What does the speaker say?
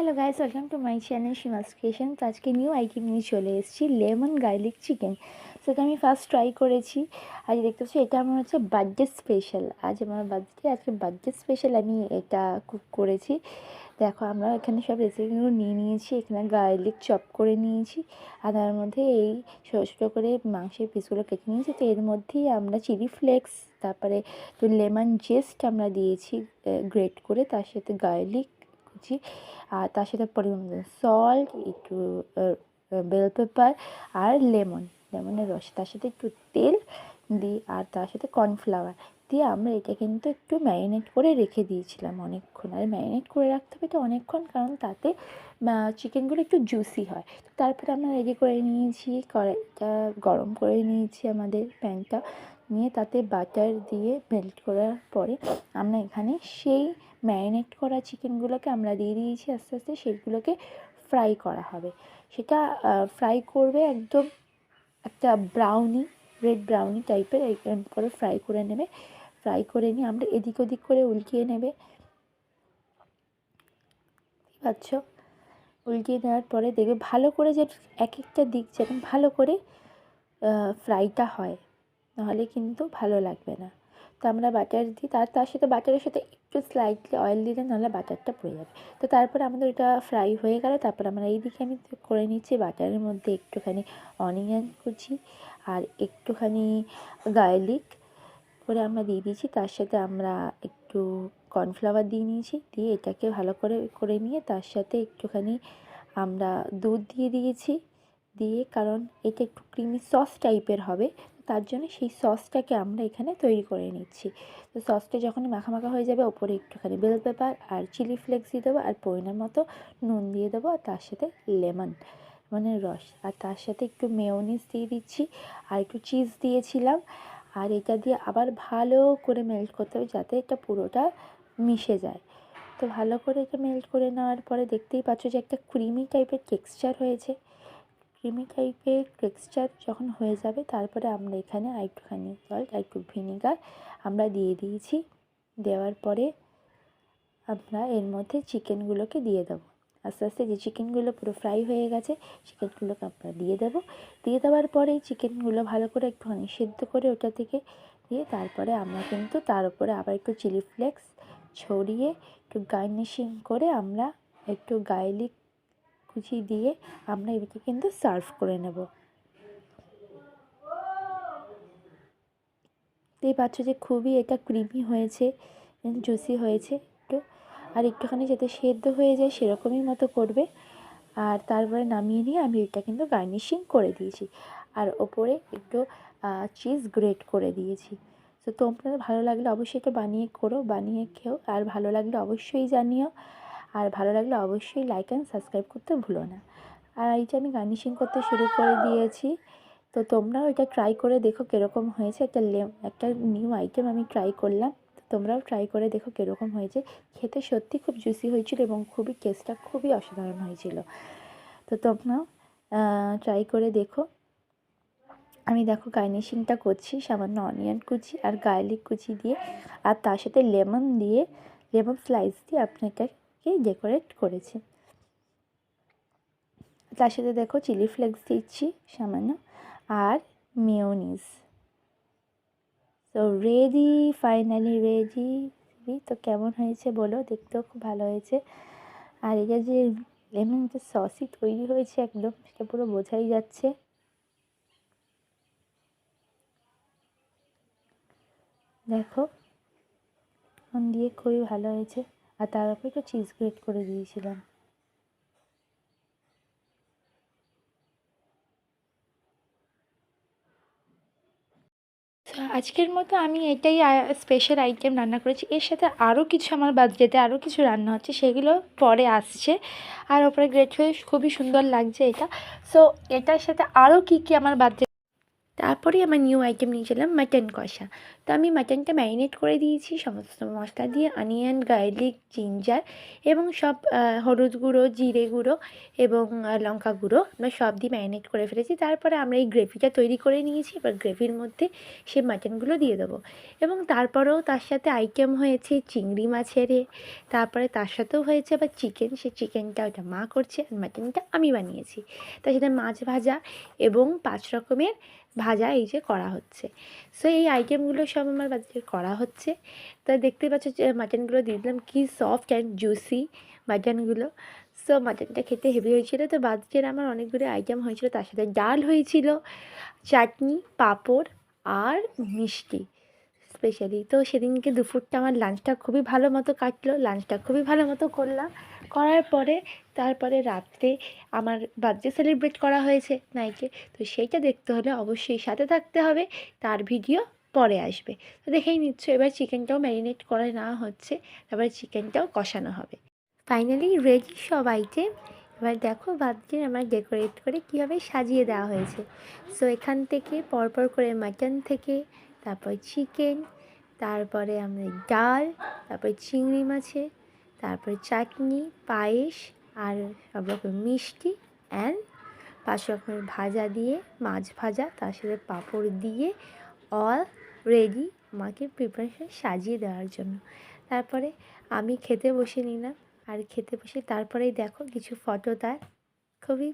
Hello guys, welcome to my channel Seema's creation. তো আজকে new item নিয়ে চলে এসেছি, লেমন গার্লিক চিকেন। সেটা আমি ফার্স্ট ট্রাই করেছি। আজ দেখতে পাচ্ছি এটা আমার হচ্ছে বার্থডে স্পেশাল। আজ আমার বার্থডে, আজকে বার্থডে স্পেশাল আমি এটা কুক করেছি। দেখো, আমরা এখানে সব রেসিপিগুলো নিয়ে নিয়েছি। এখানে গার্লিক চপ করে নিয়েছি, আর তার মধ্যে এই ছোটো ছোটো করে মাংসের পিসগুলো কেটে নিয়েছি। তো এর মধ্যেই আমরা চিলি ফ্লেক্স, তারপরে তো লেমন জেস্ট আমরা দিয়েছি গ্রেট করে, তার সাথে গার্লিক কুচি, আর তার সাথে পরিমাণ সল্ট, একটু বেল পেপার আর লেমনের রস, তার সাথে একটু তেল দিই, আর তার সাথে কর্নফ্লাওয়ার দিয়ে আমরা এটা কিন্তু একটু ম্যারিনেট করে রেখে দিয়েছিলাম অনেকক্ষণ। আর ম্যারিনেট করে রাখতে হবে এটা অনেকক্ষণ, কারণ তাতে চিকেনগুলো একটু জুসি হয়। তারপরে আমরা রেডি করে নিয়েছি, কড়াইটা গরম করে নিয়েছি, আমাদের প্যানটা নিয়ে তাতে বাটার দিয়ে মেল্ট করার পরে আমরা এখানে সেই ম্যারিনেট করা চিকেনগুলোকে আমরা দিয়ে দিয়েছি। আস্তে আস্তে সেগুলোকে ফ্রাই করা হবে। সেটা ফ্রাই করবে একদম একটা রেড ব্রাউনি টাইপের করে ফ্রাই করে নেবে। ফ্রাই করে নিয়ে আমরা এদিক ওদিক করে উল্টিয়ে নেবে, পাচ্ছ। উল্টিয়ে নেওয়ার পরে দেখবে ভালো করে যে এক একটা দিক যেন ভালো করে ফ্রাইটা হয়, নাহলে কিন্তু ভালো লাগবে না। তো আমরা বাটার দিই, তার সাথে বাটারের সাথে একটু স্লাইটলি অয়েল দিলে নাহলে বাটারটা পড়ে যাবে। তো তারপরে আমাদের ওটা ফ্রাই হয়ে গেল। তারপর আমরা এইদিকে আমি করে নিচ্ছি বাটারের মধ্যে একটুখানি অনিয়ন কুচি আর একটুখানি গার্লিক করে আমরা দিয়ে দিয়েছি। তার সাথে আমরা একটু কর্নফ্লাওয়ার দিয়ে নিয়েছি, দিয়ে এটাকে ভালো করে করে নিয়ে তার সাথে একটুখানি আমরা দুধ দিয়ে দিয়েছি। দিয়ে, কারণ এটা একটু ক্রিমি সস টাইপের হবে, তার জন্য সেই সসটাকে আমরা এখানে তৈরি করে নিচ্ছি। তো সসটা যখন মাখা মাখা হয়ে যাবে, ওপরে একটুখানি বেল পেপার আর চিলি ফ্লেক্স দিয়ে দেবো, আর পরিমাণ মতো নুন দিয়ে দেবো, আর তার সাথে লেমনের রস, আর তার সাথে একটু মেয়োনিজ দিয়ে দিচ্ছি, আর একটু চিজ দিয়েছিলাম। আর এটা দিয়ে আবার ভালো করে মেল্ট করতে হবে, যাতে এটা পুরোটা মিশে যায়। তো ভালো করে এটা মেল্ট করে নেওয়ার পরে দেখতেই পাচ্ছ যে একটা ক্রিমি টাইপের টেক্সচার হয়েছে। ক্রিমি টাইপের টেক্সচার যখন হয়ে যাবে, তারপরে আমরা এখানে আরেকটুখানি সল্ট আর একটু ভিনিগার আমরা দিয়ে দিয়েছি। দেওয়ার পরে আমরা এর মধ্যে চিকেনগুলোকে দিয়ে দেবো। আস্তে আস্তে যে চিকেনগুলো পুরো ফ্রাই হয়ে গেছে, চিকেনগুলোকে আমরা দিয়ে দেবো। দিয়ে দেওয়ার পরে চিকেনগুলো ভালো করে একটুখানি সেদ্ধ করে ওটা থেকে দিয়ে, তারপরে আমরা কিন্তু তার উপরে আবার একটু চিলি ফ্লেক্স ছড়িয়ে একটু গার্নিশিং করে আমরা একটু গার্লিক কুচি দিয়ে আমরা এটাকে কিন্তু সার্ভ করে নেব। এই পাচ্ছ যে খুবই এটা ক্রিমি হয়েছে, জুসি হয়েছে একটু, আর একটুখানি যাতে সেদ্ধ হয়ে যায় সেরকমই মতো করবে। আর তারপরে নামিয়ে নিয়ে আমি এটা কিন্তু গার্নিশিং করে দিয়েছি, আর ওপরে একটু চিজ গ্রেট করে দিয়েছি। তো তোমাদের ভালো লাগলে অবশ্যই এটা বানিয়ে খেও, আর ভালো লাগলে অবশ্যই জানিও, আর ভালো লাগলে অবশ্যই লাইক অ্যান্ড সাবস্ক্রাইব করতে ভুলো না। আর এই যে আমি গার্নিশিং করতে শুরু করে দিয়েছি। তো তোমরাও এটা ট্রাই করে দেখো কীরকম হয়েছে। একটা নিউ আইটেম আমি ট্রাই করলাম, তো তোমরাও ট্রাই করে দেখো কীরকম হয়েছে। খেতে সত্যি খুব জুসি হয়েছিল এবং টেস্টটা খুবই অসাধারণ হয়েছিল। তো তোমরাও ট্রাই করে দেখো। আমি দেখো গার্নিশিংটা করছি সামান্য অনিয়ন কুচি আর গার্লিক কুচি দিয়ে, আর তার সাথে লেমন স্লাইস দিয়ে আপনাকে ডেকোরেট করেছি। তার সাথে দেখো চিলি ফ্লেক্স দিচ্ছি সামান্য, আর মেয়োনিজ। তো রেডি, ফাইনালি রেডি। তো কেমন হয়েছে বলো, দেখতেও খুব ভালো হয়েছে। আর এটা যে লেমন যে সসই তৈরি হয়েছে একদম, সেটা পুরো বোঝাই যাচ্ছে। দেখো, মন দিয়ে খুবই ভালো হয়েছে, আর তার উপরে একটু চিজ গ্রেট করে দিয়েছিলাম। আজকের মতো আমি এটাই স্পেশাল আইটেম রান্না করেছি। এর সাথে আরও কিছু আমার বার্থডেতে আরও কিছু রান্না হচ্ছে, সেগুলো পরে আসছে। আর ওপরে গ্রেট হয়ে খুবই সুন্দর লাগছে এটা। সো এটার সাথে আরও কী কী আমার বার্থডে তারপরে আমার নিউ আইটেম নিয়ে চললাম মাটন কষা। তো আমি মাটনটা ম্যারিনেট করে দিয়েছি সমস্ত মশলা দিয়ে, অনিয়ন, গার্লিক, জিঞ্জার এবং সব হলুদ গুঁড়ো, জিরে গুঁড়ো এবং লঙ্কা গুঁড়ো আমরা সব দিয়ে ম্যারিনেট করে ফেলেছি। তারপরে আমরা এই গ্রেভিটা তৈরি করে নিয়েছি। এবার গ্রেভির মধ্যে সেই মাটনগুলো দিয়ে দেবো এবং তারপরেও তার সাথে আইটেম হয়েছে চিংড়ি মাছের, তারপরে তার সাথেও হয়েছে আবার চিকেন। সেই চিকেনটা ওটা মা করছে আর মাটনটা আমি বানিয়েছি। তার সাথে মাছ ভাজা এবং 5 রকমের ভাজা এই যে করা হচ্ছে। সো এই আইটেমগুলো সব আমার বাড়িতে করা হচ্ছে। তো দেখতে পাচ্ছ যে মাটনগুলো দিয়ে দিলাম, কী সফট অ্যান্ড জুসি মাটনগুলো। সো মাটনটা খেতে হেভি হয়েছিলো। তো বাড়ির আমার অনেকগুলো আইটেম হয়েছিলো, তার সাথে ডাল হয়েছিল, চাটনি, পাঁপড় আর মিষ্টি স্পেশালি। তো সেদিনকে দুপুরটা আমার লাঞ্চটা খুবই ভালো মতো কাটলো, লাঞ্চটা খুবই ভালো মতো করলাম। করার পরে তারপরে রাত্রে আমার বার্থডে সেলিব্রেট করা হয়েছে নাইটে। তো সেইটা দেখতে হলে অবশ্যই সাথে থাকতে হবে, তার ভিডিও পরে আসবে। তো দেখেই নিচ্ছ এবার চিকেনটাও ম্যারিনেট করে নেওয়া হচ্ছে, তারপরে চিকেনটাও কষানো হবে। ফাইনালি রেডি সব আইটেম। এবার দেখো বার্থডে আমার ডেকোরেট করে কীভাবে সাজিয়ে দেওয়া হয়েছে। সো এখান থেকে পরপর করে মাটন থেকে, তারপর চিকেন, তারপরে আমাদের ডাল, তারপরে চিংড়ি মাছে, তারপরে চাটনি, পায়েস আর সব রকম মিষ্টি অ্যান্ড 5 রকমের ভাজা দিয়ে, মাছ ভাজা, তার সাথে পাঁপড় দিয়ে অল রেডি আমাকে প্রিপারেশন সাজিয়ে দেওয়ার জন্য। তারপরে আমি খেতে বসে নিলাম, আর খেতে বসে তারপরেই দেখো কিছু ফটো তার খুবই